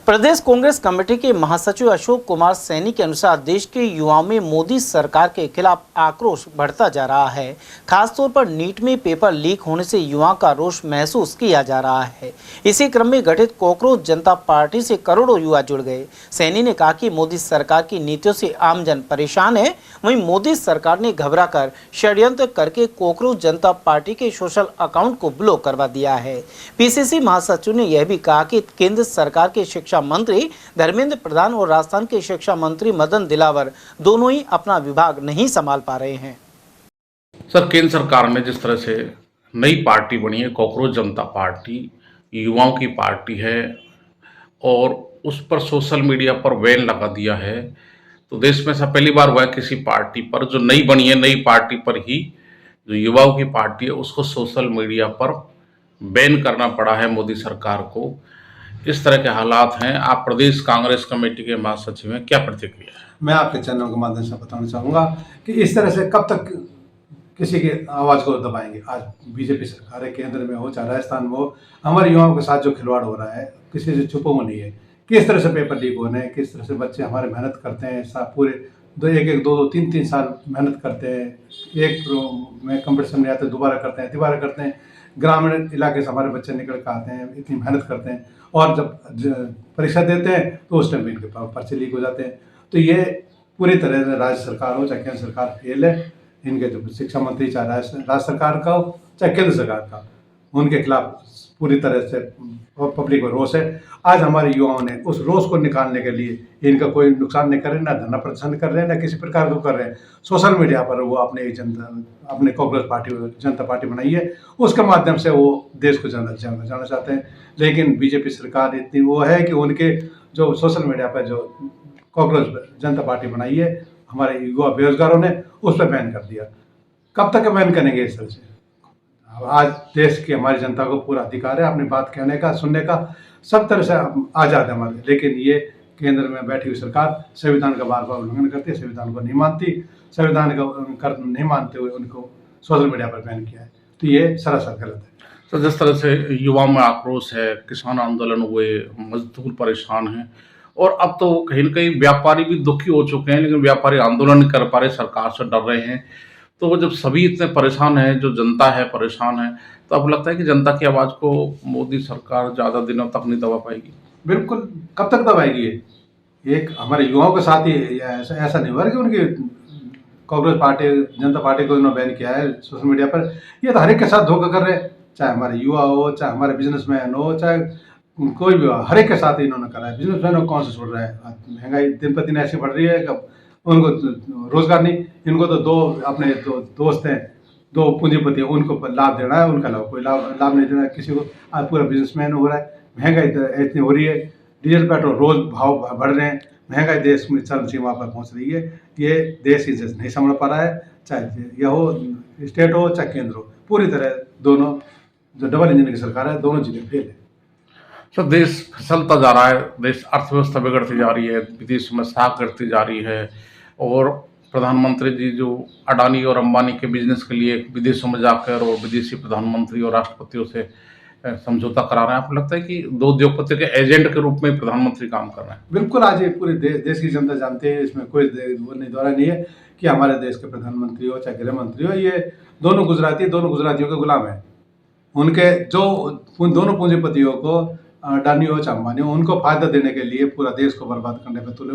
प्रदेश Congress committee के महासचिव अशोक कुमार सैनी के अनुसार देश के युवाओं में मोदी सरकार के खिलाफ आक्रोश बढ़ता जा रहा है। खासतौर पर नीट में पेपर लीक होने से युवाओं का रोष महसूस किया जा रहा है। इसी क्रम में गठित कॉकरोच जनता पार्टी से करोड़ों युवा जुड़ गए। सैनी ने कहा कि मोदी सरकार की नीतियों से आमजन परेशान है। वहीं मोदी सरकार ने घबराकर षड्यंत्र करके कॉकरोच जनता पार्टी के सोशल अकाउंट को ब्लॉक करवा दिया है। पीसीसी महासचिव ने यह भी कहा कि केंद्र सरकार के शिक्षा मंत्री धर्मेंद्र प्रधान और राजस्थान के शिक्षा मंत्री मदन दिलावर दोनों ही अपना विभाग नहीं संभाल पा रहे हैं। सर, केंद्र सरकार ने जिस तरह से नई पार्टी बनी है कॉकरोच जनता पार्टी, युवाओं की पार्टी है और उस पर सोशल मीडिया पर बैन लगा दिया है, तो देश में ऐसा पहली बार हुआ है किसी पार्टी पर जो नई बनी है, नई पार्टी पर ही जो युवाओं की पार्टी है उसको सोशल मीडिया पर बैन करना पड़ा है मोदी सरकार को। इस तरह के हालात हैं। आप प्रदेश कांग्रेस कमेटी के महासचिव हैं, क्या प्रतिक्रिया है? मैं आपके चैनल के माध्यम से बताना चाहूँगा कि इस तरह से कब तक किसी की आवाज़ को दबाएंगे। आज बीजेपी सरकार है, केंद्र में हो चाहे राजस्थान में हो, हमारे युवाओं के साथ जो खिलवाड़ हो रहा है किसी से छुपा हुआ नहीं है। किस तरह से पेपर लीक हो रहे हैं, किस तरह से बच्चे हमारे मेहनत करते हैं, पूरे एक दो 3 साल मेहनत करते हैं, एक में कंपटीशन में आते दोबारा करते हैं, ग्रामीण इलाके से हमारे बच्चे निकल कर आते हैं, इतनी मेहनत करते हैं और जब परीक्षा देते हैं तो उस टाइम इनके पर्चे लीक हो जाते हैं। तो ये पूरी तरह से राज्य सरकार हो चाहे केंद्र सरकार फेल है। इनके जो शिक्षा मंत्री चाहे राज्य सरकार का हो चाहे केंद्र सरकार का, उनके खिलाफ पूरी तरह से पब्लिक में रोष है। आज हमारे युवाओं ने उस रोष को निकालने के लिए इनका कोई नुकसान नहीं कर रहे, ना धरना प्रदर्शन कर रहे हैं, ना किसी प्रकार को कर रहे हैं। सोशल मीडिया पर वो अपने कॉकरोच जनता पार्टी बनाई है, उसके माध्यम से वो देश को जाना चाहते हैं। लेकिन बीजेपी सरकार इतनी वो है कि उनके जो सोशल मीडिया पर जो कॉकरोच जनता पार्टी बनाई है हमारे युवा बेरोजगारों ने, उस पर बैन कर दिया। कब तक बैन करेंगे इस तरह से? आज देश की हमारी जनता को पूरा अधिकार है अपनी बात कहने का, सुनने का, सब तरह से आज़ाद है हमारे। लेकिन ये केंद्र में बैठी हुई सरकार संविधान का बार बार उल्लंघन करती है, संविधान को नहीं मानती, संविधान का नहीं मानते हुए उनको सोशल मीडिया पर बैन किया है। तो ये सरासर गलत है। तो जिस तरह से युवाओं में आक्रोश है, किसान आंदोलन हुए, मजदूर परेशान हैं और अब तो कहीं न कहीं व्यापारी भी दुखी हो चुके हैं, लेकिन व्यापारी आंदोलन नहीं कर पा रहे, सरकार से डर रहे हैं। तो जब सभी इतने परेशान हैं, जो जनता है परेशान है, तो आपको लगता है कि जनता की आवाज़ को मोदी सरकार ज़्यादा दिनों तक नहीं दबा पाएगी? बिल्कुल, कब तक दबाएगी ये? एक हमारे युवाओं के साथ ही ऐसा नहीं हुआ कि उनकी कॉकरोच जनता पार्टी को इन्होंने बैन किया है सोशल मीडिया पर। ये तो हर एक के साथ धोखा कर रहे हैं, चाहे हमारे युवा हो, चाहे हमारे बिजनेसमैन हो, चाहे कोई भी हो, हर एक के साथ इन्होंने करा है। बिजनेसमैन को कौन से छोड़ रहा है? महंगाई दिन पर दिन ऐसी बढ़ रही है कि उनको रोजगार नहीं। इनको तो अपने दोस्त हैं, 2 पूंजीपति हैं, उनको लाभ देना है, उनका कोई लाभ नहीं देना है किसी को। आज पूरा बिजनेसमैन हो रहा है। महंगाई इतनी हो रही है, डीजल पेट्रोल रोज भाव बढ़ रहे हैं, महंगाई देश में चरम सीमा पर पहुंच रही है। ये देश ही नहीं संभल पा रहा है, चाहे यह हो स्टेट हो चाहे केंद्र हो। पूरी तरह दोनों जो डबल इंजन की सरकार है, दोनों चीजें फेल है। तो देश फिसलता जा रहा है, देश अर्थव्यवस्था बिगड़ती जा रही है, विदेश में साख गिरती जा रही है और प्रधानमंत्री जी जो अडानी और अंबानी के बिजनेस के लिए विदेशों में जाकर और विदेशी प्रधानमंत्री और राष्ट्रपतियों से समझौता करा रहे हैं। आपको लगता है कि 2 उद्योगपतियों के एजेंट के रूप में प्रधानमंत्री काम कर रहे हैं? बिल्कुल, आज ये पूरे देश की जनता जानते हैं, इसमें कोई दौरा नहीं है कि हमारे देश के प्रधानमंत्री हो चाहे गृह मंत्री हो, ये दोनों गुजरातियों के गुलाम हैं। उनके जो उन दोनों पूंजीपतियों को अडानी हो चाहे अंबानी हो, उनको फायदा देने के लिए पूरा देश को बर्बाद करने पर तुले हुए।